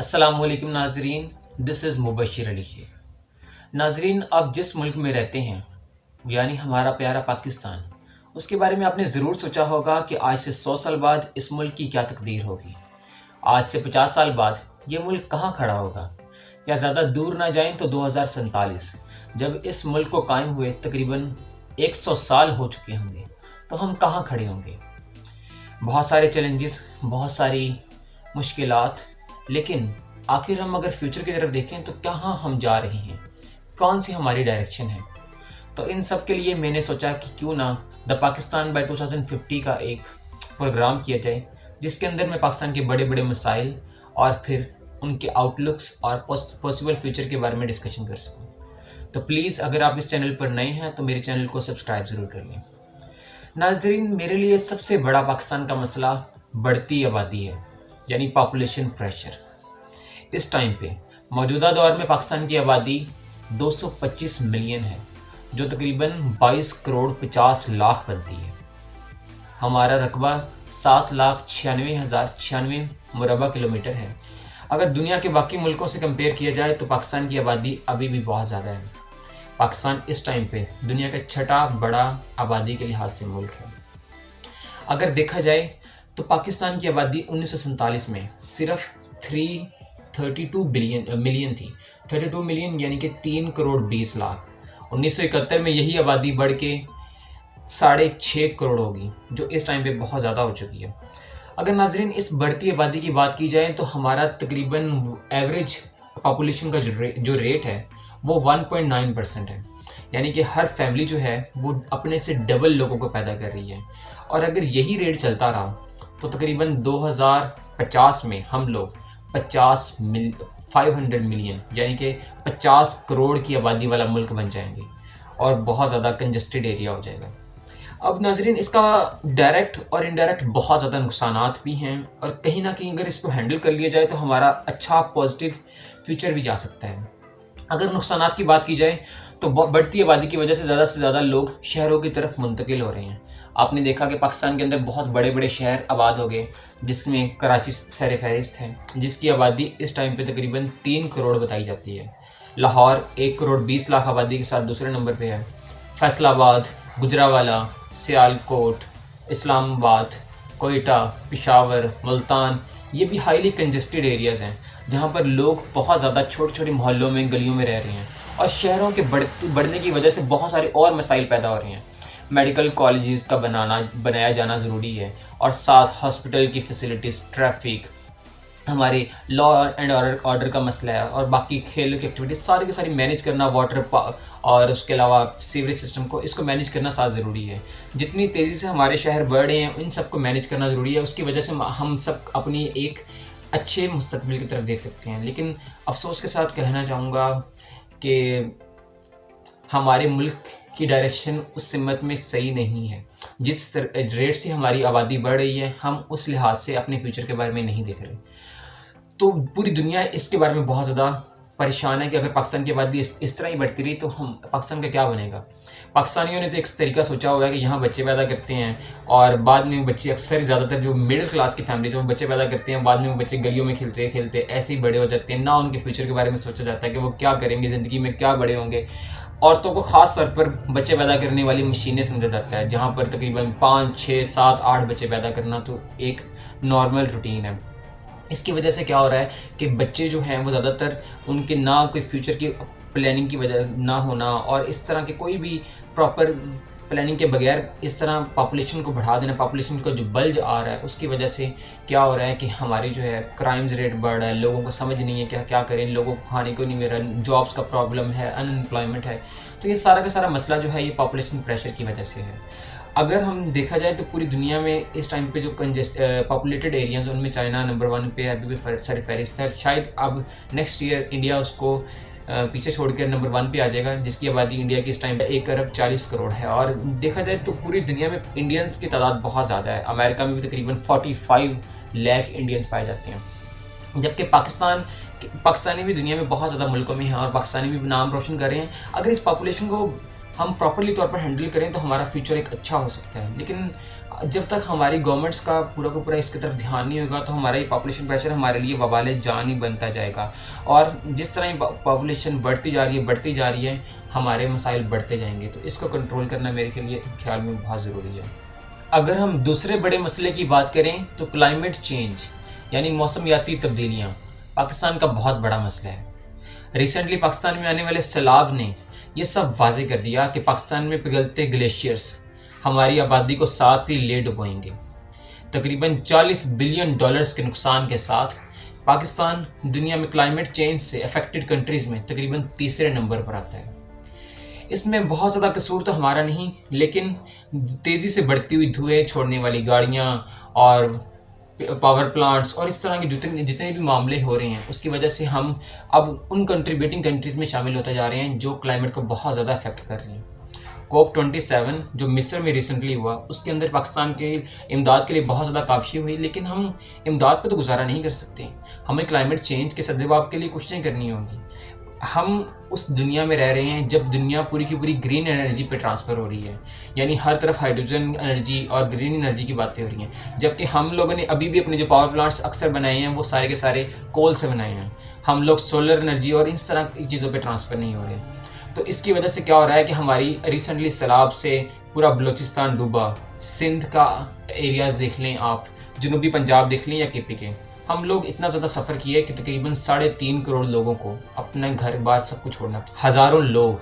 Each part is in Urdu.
السلام علیکم ناظرین، دس از مبشر علی شیخ۔ ناظرین، آپ جس ملک میں رہتے ہیں یعنی ہمارا پیارا پاکستان، اس کے بارے میں آپ نے ضرور سوچا ہوگا کہ آج سے 100 سال بعد اس ملک کی کیا تقدیر ہوگی، آج سے 50 سال بعد یہ ملک کہاں کھڑا ہوگا، یا زیادہ دور نہ جائیں تو 2047 جب اس ملک کو قائم ہوئے تقریباً 100 سال ہو چکے ہوں گے تو ہم کہاں کھڑے ہوں گے۔ بہت سارے چیلنجز، بہت ساری مشکلات، لیکن آخر ہم اگر فیوچر کی طرف دیکھیں تو کہاں ہم جا رہے ہیں، کون سی ہماری ڈائریکشن ہے۔ تو ان سب کے لیے میں نے سوچا کہ کیوں نہ دا پاکستان بائی 2050 کا ایک پروگرام کیا جائے، جس کے اندر میں پاکستان کے بڑے بڑے مسائل اور پھر ان کے آؤٹ لکس اور پاسبل فیوچر کے بارے میں ڈسکشن کر سکوں۔ تو پلیز اگر آپ اس چینل پر نئے ہیں تو میرے چینل کو سبسکرائب ضرور کر لیں۔ ناظرین، میرے لیے سب سے بڑا پاکستان کا مسئلہ بڑھتی آبادی ہے، یعنی پاپولیشن پریشر۔ اس ٹائم پہ موجودہ دور میں پاکستان کی آبادی 225 ملین ہے، جو تقریباً 22 کروڑ 50 لاکھ بنتی ہے۔ ہمارا رقبہ 7,96,096 مربع کلومیٹر ہے۔ اگر دنیا کے باقی ملکوں سے کمپیئر کیا جائے تو پاکستان کی آبادی ابھی بھی بہت زیادہ ہے۔ پاکستان اس ٹائم پہ دنیا کا چھٹا بڑا آبادی کے لحاظ سے ملک ہے۔ اگر دیکھا جائے تو پاکستان کی آبادی 1947 میں صرف 32 ملین تھی، 32 ملین یعنی کہ 3 کروڑ 20 لاکھ۔ 1971 میں یہی آبادی بڑھ کے 6.5 کروڑ ہوگی، جو اس ٹائم پہ بہت زیادہ ہو چکی ہے۔ اگر ناظرین اس بڑھتی آبادی کی بات کی جائے تو ہمارا تقریباً ایوریج پاپولیشن کا جو ریٹ ہے وہ 1.9% ہے، یعنی کہ ہر فیملی جو ہے وہ اپنے سے ڈبل لوگوں کو پیدا کر رہی ہے۔ اور اگر یہی ریٹ چلتا رہا تو تقریباً 2050 میں ہم لوگ 500 ملین یعنی کہ 50 کروڑ کی آبادی والا ملک بن جائیں گے، اور بہت زیادہ کنجسٹڈ ایریا ہو جائے گا۔ اب ناظرین، اس کا ڈائریکٹ اور انڈائریکٹ بہت زیادہ نقصانات بھی ہیں، اور کہیں نہ کہیں اگر اس کو ہینڈل کر لیا جائے تو ہمارا اچھا پازیٹیو فیوچر بھی جا سکتا ہے۔ اگر نقصانات کی بات کی جائے تو بڑھتی آبادی کی وجہ سے زیادہ لوگ شہروں کی طرف منتقل ہو رہے ہیں۔ آپ نے دیکھا کہ پاکستان کے اندر بہت بڑے بڑے شہر آباد ہو گئے، جس میں کراچی سر فہرست ہے، جس کی آبادی اس ٹائم پہ تقریباً 3 کروڑ بتائی جاتی ہے۔ لاہور 1 کروڑ 20 لاکھ آبادی کے ساتھ دوسرے نمبر پہ ہے۔ فیصل آباد، گجرانوالہ، سیالکوٹ، اسلام آباد، کوئٹہ، پشاور، ملتان، یہ بھی ہائیلی کنجسٹڈ ایریاز ہیں، جہاں پر لوگ بہت زیادہ چھوٹے چھوٹے محلوں میں، گلیوں میں رہ رہے ہیں، اور شہروں کے بڑھنے کی وجہ سے بہت سارے اور مسائل پیدا ہو رہے ہیں۔ میڈیکل کالجز کا بنایا جانا ضروری ہے، اور ساتھ ہاسپٹل کی فیسلٹیز، ٹریفک، ہمارے لا اینڈ آرڈر کا مسئلہ ہے، اور باقی کھیلوں کی ایکٹیویٹیز ساری کی ساری مینیج کرنا، واٹر اور اس کے علاوہ سیوریج سسٹم کو، اس کو مینیج کرنا ساتھ ضروری ہے۔ جتنی تیزی سے ہمارے شہر بڑھ رہے ہیں ان سب کو مینیج کرنا ضروری ہے، اس کی وجہ سے ہم سب اپنی ایک اچھے مستقبل کی طرف دیکھ سکتے ہیں۔ لیکن افسوس کے ساتھ کہنا چاہوں گا کہ ہمارے ملک کی ڈائریکشن اس سمت میں صحیح نہیں ہے۔ جس ریٹ سے ہماری آبادی بڑھ رہی ہے، ہم اس لحاظ سے اپنے فیوچر کے بارے میں نہیں دیکھ رہے۔ تو پوری دنیا اس کے بارے میں بہت زیادہ پریشان ہے کہ اگر پاکستان کی آبادی اس طرح ہی بڑھتی رہی تو پاکستان کا کیا بنے گا۔ پاکستانیوں نے تو ایک طریقہ سوچا ہوا ہے کہ یہاں بچے پیدا کرتے ہیں، اور بعد میں بچے اکثر زیادہ تر جو مڈل کلاس کی فیملیز ہیں وہ بچے پیدا کرتے ہیں، بعد میں وہ بچے گلیوں میں کھیلتے ایسے ہی بڑے ہو جاتے ہیں، نہ ان کے فیوچر کے بارے میں سوچا جاتا ہے کہ وہ کیا کریں گے زندگی میں، کیا بڑے ہوں گے۔ عورتوں کو خاص طور پر بچے پیدا کرنے والی مشینیں سمجھا جاتا ہے، جہاں پر تقریباً 5 6 7 8 بچے پیدا کرنا تو ایک نارمل روٹین ہے۔ اس کی وجہ سے کیا ہو رہا ہے کہ بچے جو ہیں وہ زیادہ تر ان کے نہ کوئی فیوچر کی پلاننگ کی وجہ نہ ہونا، اور اس طرح کے کوئی بھی پراپر پلاننگ کے بغیر اس طرح پاپولیشن کو بڑھا دینا، پاپولیشن کا جو بلج آ رہا ہے اس کی وجہ سے کیا ہو رہا ہے کہ ہماری جو ہے کرائمز ریٹ بڑھ رہا ہے، لوگوں کو سمجھ نہیں ہے کہ کیا کریں، لوگوں کو کھانے کو نہیں مل رہا، جابس کا پرابلم ہے، ان امپلائمنٹ ہے۔ تو یہ سارا کا سارا مسئلہ جو ہے یہ پاپولیشن پریشر کی وجہ سے ہے۔ اگر ہم دیکھا جائے تو پوری دنیا میں اس ٹائم پہ جو پاپولیٹڈ ایریاز ہیں ان میں چائنا نمبر 1 پہ ابھی بھی سر فہرست ہے۔ شاید اب نیکسٹ ایئر انڈیا اس کو پیچھے چھوڑ کر نمبر 1 پہ آ جائے گا، جس کی آبادی انڈیا کی اس ٹائم پہ 1 ارب 40 کروڑ ہے۔ اور دیکھا جائے تو پوری دنیا میں انڈینس کی تعداد بہت زیادہ ہے، امریکہ میں بھی تقریباً 45 لاکھ انڈینس پائے جاتے ہیں، جبکہ پاکستانی بھی دنیا میں بہت زیادہ ملکوں میں ہیں، اور پاکستانی بھی نام روشن کر رہے ہیں۔ اگر اس پاپولیشن کو ہم پراپرلی طور پر ہینڈل کریں تو ہمارا فیوچر ایک اچھا ہو سکتا ہے۔ لیکن جب تک ہماری گورنمنٹس کا پورا اس کی طرف دھیان نہیں ہوگا تو ہمارا یہ پاپولیشن پریشر ہمارے لیے وبال جان ہی بنتا جائے گا، اور جس طرح یہ پاپولیشن بڑھتی جا رہی ہے ہمارے مسائل بڑھتے جائیں گے، تو اس کو کنٹرول کرنا میرے خیال میں بہت ضروری ہے۔ اگر ہم دوسرے بڑے مسئلے کی بات کریں تو کلائمیٹ چینج یعنی موسمیاتی تبدیلیاں پاکستان کا بہت بڑا مسئلہ ہے۔ ریسنٹلی پاکستان میں آنے والے سیلاب نے یہ سب واضح کر دیا کہ پاکستان میں پگھلتے گلیشیئرز ہماری آبادی کو ساتھ ہی لے ڈبوئیں گے۔ تقریباً $40 بلین کے نقصان کے ساتھ پاکستان دنیا میں کلائمیٹ چینج سے افیکٹڈ کنٹریز میں تقریباً تیسرے نمبر پر آتا ہے۔ اس میں بہت زیادہ قصور تو ہمارا نہیں، لیکن تیزی سے بڑھتی ہوئی دھوئیں چھوڑنے والی گاڑیاں اور پاور پلانٹس اور اس طرح کے جتنے بھی معاملے ہو رہے ہیں، اس کی وجہ سے ہم اب ان کنٹریبیوٹنگ کنٹریز میں شامل ہوتے جا رہے ہیں جو کلائمیٹ کو بہت زیادہ افیکٹ کر رہی ہیں۔ COP27 جو مصر میں ریسنٹلی ہوا، اس کے اندر پاکستان کے امداد کے لیے بہت زیادہ کافی ہوئی، لیکن ہم امداد پہ تو گزارا نہیں کر سکتے۔ ہمیں کلائمیٹ چینج کے سدباب کے لیے کچھ کرنی ہوگی۔ ہم اس دنیا میں رہ رہے ہیں جب دنیا پوری کی پوری گرین انرجی پہ ٹرانسفر ہو رہی ہے، یعنی ہر طرف ہائیڈروجن انرجی اور گرین انرجی کی باتیں ہو رہی ہیں، جبکہ ہم لوگوں نے ابھی بھی اپنے جو پاور پلانٹس اکثر بنائے ہیں وہ سارے کے سارے کول سے بنائے ہیں۔ ہم لوگ سولر انرجی اور اس طرح کی چیزوں پہ ٹرانسفر نہیں ہو رہے۔ تو اس کی وجہ سے کیا ہو رہا ہے کہ ہماری ریسنٹلی سیلاب سے پورا بلوچستان ڈوبا، سندھ کا ایریاز دیکھ لیں آپ، جنوبی پنجاب دیکھ لیں یا KP کے، ہم لوگ اتنا زیادہ سفر کیے کہ تقریباً 3.5 کروڑ لوگوں کو اپنا گھر بار سب کچھ چھوڑنا، ہزاروں لوگ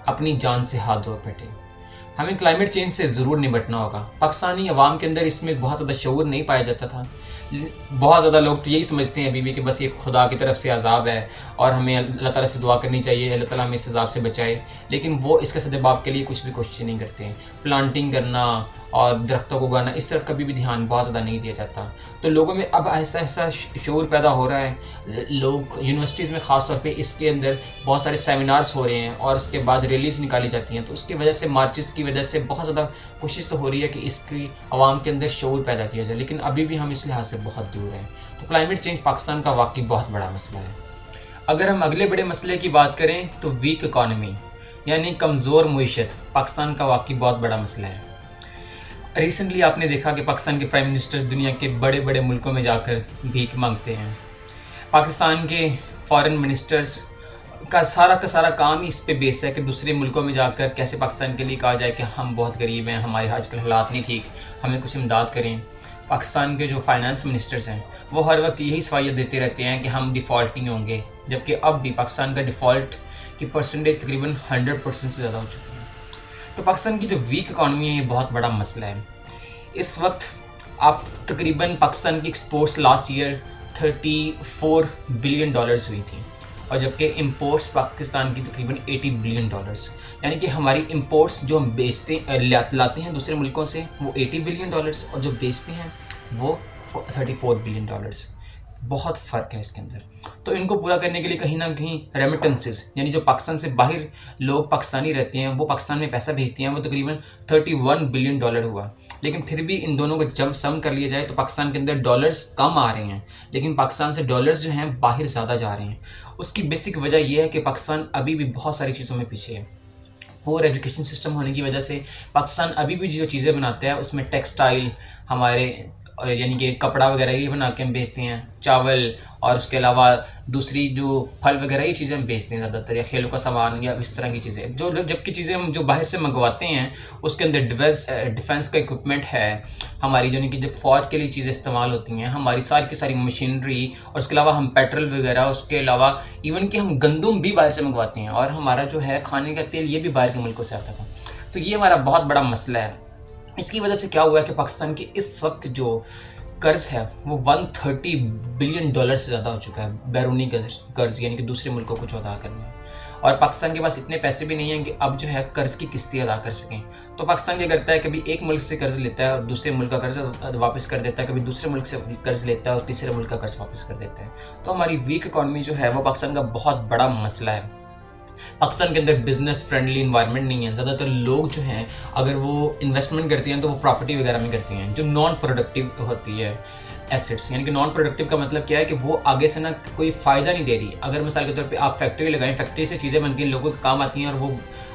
اپنی جان سے ہاتھ دھو بیٹھے۔ ہمیں کلائمیٹ چینج سے ضرور نمٹنا ہوگا۔ پاکستانی عوام کے اندر اس میں بہت زیادہ شعور نہیں پایا جاتا تھا۔ بہت زیادہ لوگ تو یہی سمجھتے ہیں ابھی بھی کہ بس یہ خدا کی طرف سے عذاب ہے اور ہمیں اللہ تعالیٰ سے دعا کرنی چاہیے، اللہ تعالیٰ ہمیں اس عذاب سے بچائے، لیکن وہ اس کے سدباب کے لیے کچھ بھی کوشش نہیں کرتے ہیں۔ پلانٹنگ کرنا اور درختوں کو اگانا، اس طرف کبھی بھی دھیان بہت زیادہ نہیں دیا جاتا۔ تو لوگوں میں اب ایسا شعور پیدا ہو رہا ہے، لوگ یونیورسٹیز میں خاص طور پہ اس کے اندر بہت سارے سیمینارز ہو رہے ہیں اور اس کے بعد ریلیز نکالی جاتی ہیں، تو اس کی وجہ سے مارچز کی وجہ سے بہت زیادہ کوشش تو ہو رہی ہے کہ اس کی عوام کے اندر شعور پیدا کیا جائے، لیکن ابھی بھی ہم اس لحاظ سے بہت دور ہیں۔ تو کلائمیٹ چینج پاکستان کا واقعی بہت بڑا مسئلہ ہے۔ اگر ہم اگلے بڑے مسئلے کی بات کریں تو ویک اکانومی یعنی کمزور معیشت پاکستان کا واقعی بہت بڑا مسئلہ ہے۔ ریسنٹلی آپ نے دیکھا کہ پاکستان کے پرائم منسٹر دنیا کے بڑے بڑے ملکوں میں جا کر بھیک مانگتے ہیں۔ پاکستان کے فارن منسٹرز کا سارا کام ہی اس پہ بیس ہے کہ دوسرے ملکوں میں جا کر کیسے پاکستان کے لیے کہا جائے کہ ہم بہت غریب ہیں، ہمارے آج کل حالات نہیں ٹھیک، ہمیں کچھ امداد کریں۔ پاکستان کے جو فائنانس منسٹرز ہیں وہ ہر وقت یہی صفائیت دیتے رہتے ہیں کہ ہم ڈیفالٹ نہیں ہوں گے، جبکہ اب بھی پاکستان کا ڈیفالٹ کی پرسنٹیج تقریباً 100% سے زیادہ ہو چکی ہے۔ تو پاکستان کی جو ویک اکانومی ہے یہ بہت بڑا مسئلہ ہے۔ اس وقت آپ تقریباً پاکستان کی ایکسپورٹس لاسٹ ایئر $34 بلین ہوئی تھی، اور جبکہ امپورٹس پاکستان کی تقریباً $80 بلین، یعنی کہ ہماری امپورٹس جو ہم لاتے ہیں دوسرے ملکوں سے وہ $80 بلین اور جو بیچتے ہیں وہ $34 بلین۔ بہت فرق ہے اس کے اندر۔ تو ان کو پورا کرنے کے لیے کہیں نہ کہیں ریمیٹنسز یعنی جو پاکستان سے باہر لوگ پاکستانی رہتے ہیں وہ پاکستان میں پیسہ بھیجتے ہیں، وہ تقریباً $31 بلین ہوا۔ لیکن پھر بھی ان دونوں کو جب سم کر لیا جائے تو پاکستان کے اندر ڈالرز کم آ رہے ہیں، لیکن پاکستان سے ڈالرز جو ہیں باہر زیادہ جا رہے ہیں۔ اس کی بیسک وجہ یہ ہے کہ پاکستان ابھی بھی بہت ساری چیزوں میں پیچھے ہے۔ پور ایجوکیشن سسٹم ہونے کی وجہ سے پاکستان ابھی بھی جو چیزیں بناتا ہے اس میں ٹیکسٹائل ہمارے یعنی کہ کپڑا وغیرہ یہ بنا کے ہم بیچتے ہیں، چاول اور اس کے علاوہ دوسری جو پھل وغیرہ یہ چیزیں ہم بیچتے ہیں زیادہ تر، یا کھیلوں کا سامان یا اس طرح کی چیزیں، جبکہ چیزیں ہم جو باہر سے منگواتے ہیں اس کے اندر ڈیفینس کا اکوپمنٹ ہے، ہماری یعنی کہ جو فوج کے لیے چیزیں استعمال ہوتی ہیں، ہماری ساری کی ساری مشینری، اور اس کے علاوہ ہم پیٹرول وغیرہ، اس کے علاوہ ایون کہ ہم گندم بھی باہر سے منگواتے ہیں، اور ہمارا جو ہے کھانے کا تیل یہ بھی باہر کے ملکوں سے آتا تھا۔ تو یہ ہمارا بہت بڑا مسئلہ ہے۔ اس کی وجہ سے کیا ہوا ہے کہ پاکستان کی اس وقت جو قرض ہے وہ $130 بلین سے زیادہ ہو چکا ہے، بیرونی قرض یعنی کہ دوسرے ملکوں کو جو ادا کرنا ہے، اور پاکستان کے پاس اتنے پیسے بھی نہیں ہیں کہ اب جو ہے قرض کی قسطیں ادا کر سکیں۔ تو پاکستان کیا کرتا ہے، کبھی ایک ملک سے قرض لیتا ہے اور دوسرے ملک کا قرض واپس کر دیتا ہے، کبھی دوسرے ملک سے قرض لیتا ہے اور تیسرے ملک کا قرض واپس کر دیتا ہے۔ تو ہماری ویک اکانومی جو ہے وہ پاکستان کا بہت بڑا مسئلہ ہے۔ پاکستان کے اندر بزنس فرینڈلی انوائرمنٹ نہیں ہے، زیادہ تر لوگ جو ہیں اگر وہ انویسٹمنٹ کرتے ہیں تو وہ پراپرٹی وغیرہ میں کرتے ہیں جو نان پروڈکٹیو ہوتی ہے ایسٹس، یعنی کہ نان پروڈکٹیو کا مطلب کیا ہے کہ وہ آگے سے کوئی فائدہ نہیں دے رہی۔ اگر مثال کے طور پہ آپ فیکٹری لگائیں، فیکٹری سے چیزیں بنتی ہیں، لوگوں کے کام آتی ہیں اور وہ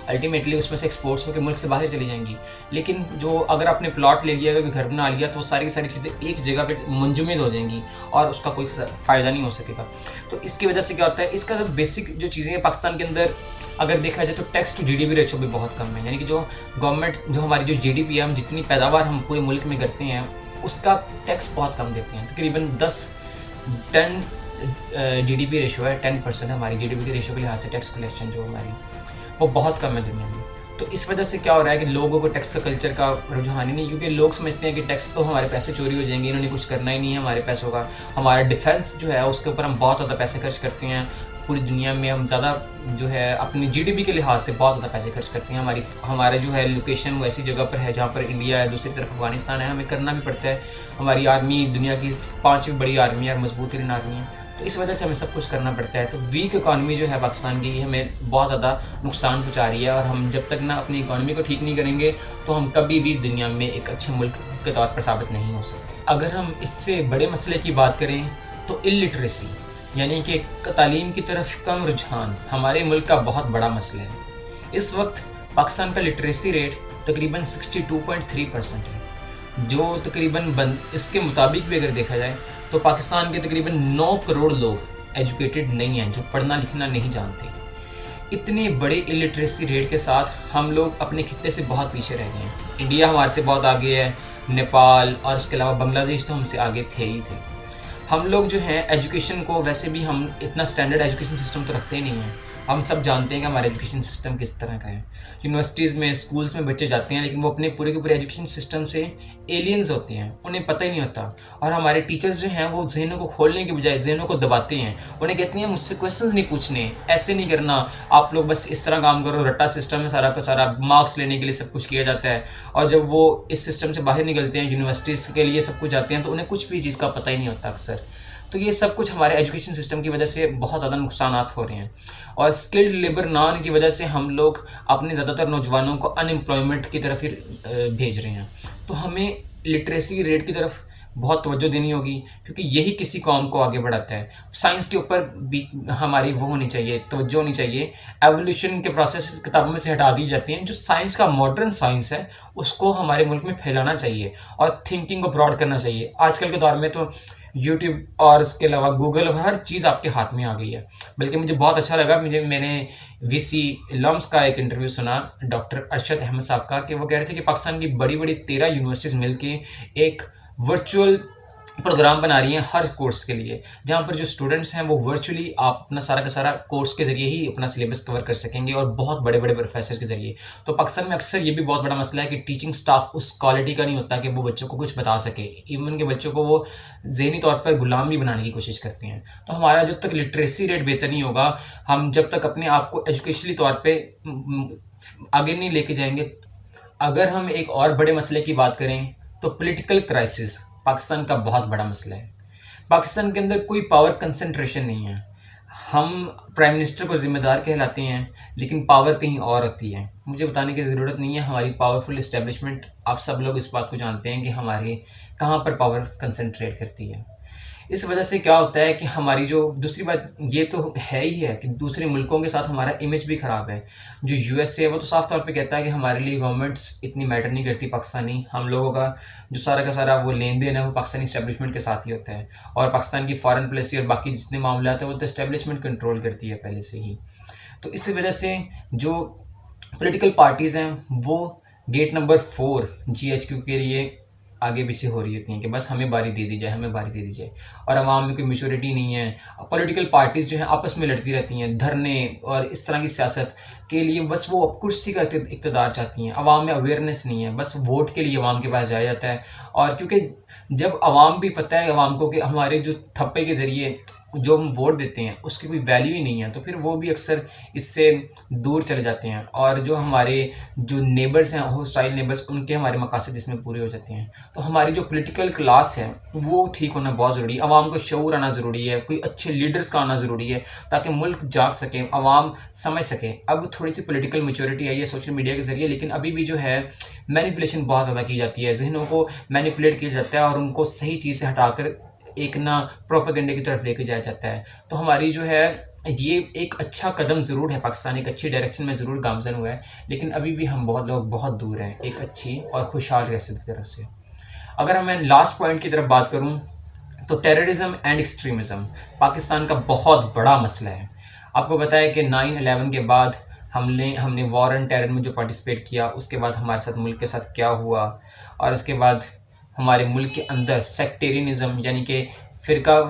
الٹیمیٹلی اس میں سے ایکسپورٹس ہو کے ملک سے باہر چلی جائیں گی. لیکن جو اگر آپ نے پلاٹ لے لیا, اگر گھر بنا لیا, تو وہ ساری کی ساری چیزیں ایک جگہ پہ منجمد ہو جائیں گی اور اس کا کوئی فائدہ نہیں ہو سکے گا. تو اس کی وجہ سے کیا ہوتا ہے, اس کا جو بیسک جو چیزیں ہیں پاکستان کے اندر اگر دیکھا جائے تو tax to G D P ratio بھی بہت کم ہے. یعنی کہ جو گورنمنٹ جو ہماری جو جی ڈی پی ہے, ہم جتنی پیداوار ہم پورے ملک میں کرتے ہیں اس کا ٹیکس بہت کم دیتے ہیں. تقریباً 10 جی ڈی پی ریشو ہے, 10% ہماری جی ڈی پی کے ریشو کے لحاظ سے ٹیکس کلیکشن جو ہماری وہ بہت کم ہے دنیا میں. تو اس وجہ سے کیا ہو رہا ہے کہ لوگوں کو ٹیکس کا کلچر کا رجحان ہی نہیں, کیونکہ لوگ سمجھتے ہیں کہ ٹیکس تو ہمارے پیسے چوری ہو جائیں گے, انہوں نے کچھ کرنا ہی نہیں ہے ہمارے پیسوں کا. ہمارا ڈیفینس جو ہے اس کے اوپر ہم بہت زیادہ پیسے خرچ کرتے ہیں. پوری دنیا میں ہم زیادہ جو ہے اپنی جی ڈی پی کے لحاظ سے بہت زیادہ پیسے خرچ کرتے ہیں. ہمارا جو ہے لوکیشن وہ ایسی جگہ پر ہے جہاں پر انڈیا ہے, دوسری طرف افغانستان ہے, ہمیں کرنا بھی پڑتا ہے. ہماری آرمی دنیا کی 5ویں بڑی آرمی ہے اور مضبوط ترین آرمی ہے, تو اس وجہ سے ہمیں سب کچھ کرنا پڑتا ہے. تو ویک اکانومی جو ہے پاکستان کی ہمیں بہت زیادہ نقصان پہنچا رہی ہے, اور ہم جب تک نہ اپنی اکانومی کو ٹھیک نہیں کریں گے تو ہم کبھی بھی دنیا میں ایک اچھے ملک کے طور پر ثابت نہیں ہو سکتے. اگر ہم اس سے بڑے مسئلے کی بات کریں تو الٹریسی یعنی کہ تعلیم کی طرف کم رجحان ہمارے ملک کا بہت بڑا مسئلہ ہے. اس وقت پاکستان کا لٹریسی ریٹ تقریباً 62.3% ہے, جو تقریباً اس کے مطابق بھی اگر دیکھا جائے تو پاکستان کے تقریباً 9 کروڑ لوگ ایجوکیٹڈ نہیں ہیں, جو پڑھنا لکھنا نہیں جانتے. اتنے بڑے الٹریسی ریٹ کے ساتھ ہم لوگ اپنے خطے سے بہت پیچھے رہ گئے ہیں. انڈیا ہمارے سے بہت آگے ہے, نیپال اور اس کے علاوہ بنگلہ دیش تو ہم سے آگے تھے ہی تھے. ہم لوگ جو ہیں ایجوکیشن کو ویسے بھی ہم اتنا سٹینڈرڈ ایجوکیشن سسٹم تو رکھتے ہی نہیں ہیں. ہم سب جانتے ہیں کہ ہمارا ایجوکیشن سسٹم کس طرح کا ہے. یونیورسٹیز میں اسکولس میں بچے جاتے ہیں لیکن وہ اپنے پورے کے پورے ایجوکیشن سسٹم سے ایلینز ہوتے ہیں, انہیں پتہ ہی نہیں ہوتا. اور ہمارے ٹیچرز جو ہیں وہ ذہنوں کو کھولنے کے بجائے ذہنوں کو دباتے ہیں. انہیں کہتے ہیں مجھ سے کویسچنز نہیں پوچھنے, ایسے نہیں کرنا, آپ لوگ بس اس طرح کام کرو, رٹا سسٹم ہے سارا کا سارا, مارکس لینے کے لیے سب کچھ کیا جاتا ہے. اور جب وہ اس سسٹم سے باہر نکلتے ہیں, یونیورسٹیز کے لیے سب کچھ جاتے ہیں, تو انہیں کچھ بھی چیز کا پتہ ہی نہیں ہوتا اکثر. تو یہ سب کچھ ہمارے ایجوکیشن سسٹم کی وجہ سے بہت زیادہ نقصانات ہو رہے ہیں. اور اسکلڈ لیبر نہ ہونے کی وجہ سے ہم لوگ اپنے زیادہ تر نوجوانوں کو ان امپلائمنٹ کی طرف بھیج رہے ہیں. تو ہمیں لٹریسی ریٹ کی طرف بہت توجہ دینی ہوگی, کیونکہ یہی کسی قوم کو آگے بڑھاتا ہے. سائنس کے اوپر بھی ہماری وہ ہونی چاہیے, توجہ ہونی چاہیے. ایولیوشن کے پروسیس کتابوں میں سے ہٹا دی جاتی ہیں. جو سائنس کا ماڈرن سائنس ہے اس کو ہمارے ملک میں پھیلانا چاہیے اور تھنکنگ کو براڈ کرنا چاہیے. آج کل کے دور میں تو یوٹیوب اور اس کے علاوہ گوگل ہر چیز آپ کے ہاتھ میں آ گئی ہے. بلکہ مجھے بہت اچھا لگا, میں نے وی سی لمس کا ایک انٹرویو سنا ڈاکٹر ارشد احمد صاحب کا, کہ وہ کہہ رہے تھے کہ پاکستان کی بڑی بڑی 13 یونیورسٹیز مل کے ایک ورچوئل پروگرام بنا رہی ہیں ہر کورس کے لیے, جہاں پر جو اسٹوڈنٹس ہیں وہ ورچولی آپ اپنا سارا کا سارا کورس کے ذریعے ہی اپنا سلیبس کور کر سکیں گے, اور بہت بڑے بڑے پروفیسر کے ذریعے. تو پاکستان میں اکثر یہ بھی بہت بڑا مسئلہ ہے کہ ٹیچنگ سٹاف اس کوالٹی کا نہیں ہوتا کہ وہ بچوں کو کچھ بتا سکے. ایون کہ بچوں کو وہ ذہنی طور پر غلام بھی بنانے کی کوشش کرتے ہیں. تو ہمارا جب تک لٹریسی ریٹ بہتر نہیں ہوگا, ہم جب تک اپنے آپ کو ایجوکیشنلی طور پہ آگے نہیں لے کے جائیں گے. اگر ہم ایک اور بڑے مسئلے کی بات کریں تو پولیٹیکل کرائسس پاکستان کا بہت بڑا مسئلہ ہے. پاکستان کے اندر کوئی پاور کنسنٹریشن نہیں ہے. ہم پرائم منسٹر کو ذمہ دار کہلاتے ہیں لیکن پاور کہیں اور ہوتی ہے. مجھے بتانے کی ضرورت نہیں ہے, ہماری پاورفل اسٹیبلشمنٹ, آپ سب لوگ اس بات کو جانتے ہیں کہ ہماری کہاں پر پاور کنسنٹریٹ کرتی ہے. اس وجہ سے کیا ہوتا ہے کہ ہماری جو دوسری بات یہ تو ہے ہی ہے کہ دوسرے ملکوں کے ساتھ ہمارا امیج بھی خراب ہے. جو یو ایس اے وہ تو صاف طور پہ کہتا ہے کہ ہمارے لیے گورنمنٹس اتنی میٹر نہیں کرتی پاکستانی, ہم لوگوں کا جو سارا کا سارا وہ لین دین ہے وہ پاکستانی اسٹیبلشمنٹ کے ساتھ ہی ہوتا ہے. اور پاکستان کی فارن پالیسی اور باقی جتنے معاملات ہیں وہ تو اسٹیبلشمنٹ کنٹرول کرتی ہے پہلے سے ہی. تو اس وجہ سے جو پولیٹیکل پارٹیز ہیں وہ گیٹ نمبر 4 GHQ کے لیے آگے بھی سے ہو رہی ہوتی ہیں کہ بس ہمیں باری دے دی جائے, ہمیں باری دے دی جائے. اور عوام میں کوئی میچورٹی نہیں ہے. پولیٹیکل پارٹیز جو ہیں آپس میں لڑتی رہتی ہیں, دھرنے اور اس طرح کی سیاست کے لیے بس وہ کرسی کا اقتدار چاہتی ہیں. عوام میں اویئرنیس نہیں ہے, بس ووٹ کے لیے عوام کے پاس جایا جاتا ہے. اور کیونکہ جب عوام بھی پتہ ہے عوام کو کہ ہمارے جو تھپے کے ذریعے جو ہم ووٹ دیتے ہیں اس کی کوئی ویلیو ہی نہیں ہے, تو پھر وہ بھی اکثر اس سے دور چلے جاتے ہیں. اور جو ہمارے جو نیبرز ہیں, ہوسٹائل نیبرز, ان کے ہمارے مقاصد اس میں پورے ہو جاتے ہیں. تو ہماری جو پولیٹیکل کلاس ہے وہ ٹھیک ہونا بہت ضروری ہے. عوام کو شعور آنا ضروری ہے, کوئی اچھے لیڈرز کا آنا ضروری ہے تاکہ ملک جاگ سکے, عوام سمجھ سکے. اب تھوڑی سی پولیٹیکل میچورٹی آئی ہے سوشل میڈیا کے ذریعے, لیکن ابھی بھی جو ہے مینیپولیشن بہت زیادہ کی جاتی ہے, ذہنوں کو مینیپولیٹ کیا جاتا ہے اور ان کو صحیح چیز سے ہٹا کر ایک نا پروپیگنڈے کی طرف لے کے جایا جاتا ہے. تو ہماری جو ہے یہ ایک اچھا قدم ضرور ہے، پاکستان ایک اچھی ڈائریکشن میں ضرور گامزن ہوا ہے، لیکن ابھی بھی ہم لوگ بہت دور ہیں ایک اچھی اور خوشحال ریاست کی طرف سے. اگر میں لاسٹ پوائنٹ کی طرف بات کروں تو ٹیررزم اینڈ ایکسٹریمزم پاکستان کا بہت بڑا مسئلہ ہے. آپ کو پتہ ہے کہ 9/11 کے بعد ہم نے وار اینڈ ٹیرر میں جو پارٹیسپیٹ کیا، اس کے بعد ہمارے ساتھ ملک کے ساتھ کیا ہوا، اور اس کے بعد ہمارے ملک کے اندر سیکٹیرینزم یعنی کہ فرقہ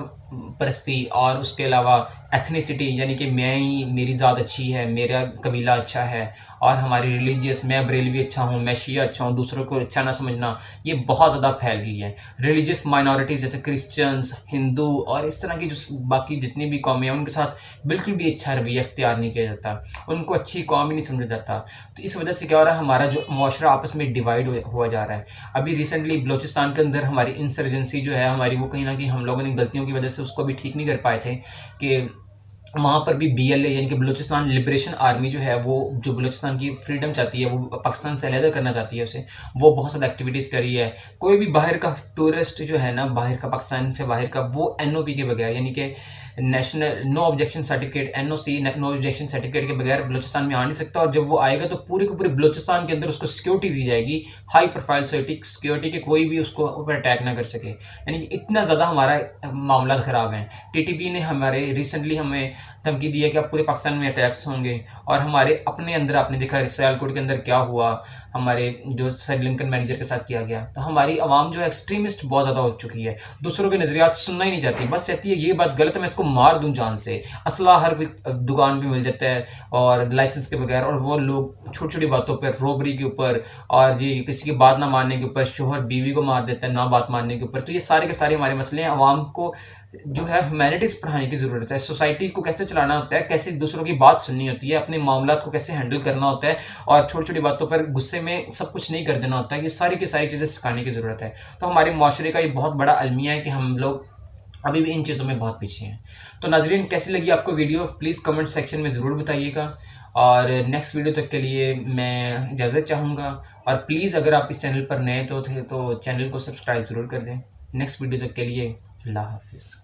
پرستی، اور اس کے علاوہ ایتھنیسٹی یعنی کہ میری ذات اچھی ہے، میرا قبیلہ اچھا ہے، اور ہماری ریلیجیس میں بریلوی اچھا ہوں، میں شیعہ اچھا ہوں، دوسروں کو اچھا نہ سمجھنا، یہ بہت زیادہ پھیل گئی ہے. ریلیجیس مائنورٹیز جیسے کرسچنز، ہندو اور اس طرح کی جو باقی جتنی بھی قومیں ہیں ان کے ساتھ بالکل بھی اچھا رویہ اختیار نہیں کیا جاتا، ان کو اچھی قوم ہی نہیں سمجھا جاتا. تو اس وجہ سے کیا ہو رہا ہے، ہمارا جو معاشرہ آپس میں ڈیوائڈ ہوا جا رہا ہے. ابھی ریسنٹلی بلوچستان کے اندر ہماری انسرجنسی جو ہے ہماری، وہ کہیں نہ کہیں ہم لوگوں نے غلطیوں کی وجہ سے اس کو بھی ٹھیک نہیں کر پائے تھے کہ وہاں پر بھی BLA یعنی کہ بلوچستان لبریشن آرمی جو ہے، وہ جو بلوچستان کی فریڈم چاہتی ہے، وہ پاکستان سے علیحدہ کرنا چاہتی ہے اسے، وہ بہت زیادہ ایکٹیویٹیز کری ہے. کوئی بھی باہر کا ٹورسٹ جو ہے نا، باہر کا، پاکستان سے باہر کا، وہ NOP کے بغیر یعنی کہ national no objection certificate NOC no objection certificate کے بغیر بلوچستان میں آ نہیں سکتا. اور جب وہ آئے گا تو پورے کے پورے بلوچستان کے اندر اس کو سیکیورٹی دی جائے گی، ہائی پروفائل سیکیورٹی، کہ کوئی بھی اس کو اوپر اٹیک نہ کر سکے. یعنی کہ اتنا زیادہ ہمارا معاملات خراب ہیں. TTP نے ہمارے ریسنٹلی ہمیں دھمکی دی ہے کہ اب پورے پاکستان میں اٹیکس ہوں گے، اور ہمارے اپنے اندر آپ نے دیکھا سیالکوٹ کے اندر کیا ہوا، ہمارے جو سری لنکن مینیجر کے ساتھ کیا گیا. تو ہماری عوام جو ہے ایکسٹریمسٹ بہت زیادہ ہو چکی ہے، دوسروں کے نظریات سننا ہی نہیں چاہتی، بس چاہتی ہے یہ بات غلط ہے میں اس کو مار دوں جان سے. اسلحہ ہر دکان پہ مل جاتا ہے اور لائسنس کے بغیر، اور وہ لوگ چھوٹی چھوٹی باتوں پر، روبری کے اوپر، اور جی کسی کی بات نہ ماننے کے اوپر، شوہر بیوی کو مار دیتا ہے نہ بات ماننے کے اوپر. تو یہ سارے کے سارے ہمارے مسئلے ہیں. عوام کو جو ہے ہیومینٹیز پڑھانے کی ضرورت ہے، سوسائٹی کو کیسے چلانا ہوتا ہے، کیسے دوسروں کی بات سننی ہوتی ہے، اپنے معاملات کو کیسے ہینڈل کرنا ہوتا ہے، اور چھوٹی چھوٹی باتوں پر غصے میں سب کچھ نہیں کر دینا ہوتا ہے. یہ ساری کی ساری چیزیں سکھانے کی ضرورت ہے. تو ہمارے معاشرے کا یہ بہت بڑا المیہ ہے کہ ہم لوگ ابھی بھی ان چیزوں میں بہت پیچھے ہیں. تو ناظرین، کیسی لگی آپ کو ویڈیو، پلیز کمنٹ سیکشن میں ضرور بتائیے گا. اور نیکسٹ ویڈیو تک کے لیے میں اجازت چاہوں گا. اور پلیز اگر آپ اس چینل پر نئے تو چینل کو سبسکرائب ضرور کر دیں. نیکسٹ ویڈیو تک کے لیے اللہ حافظ.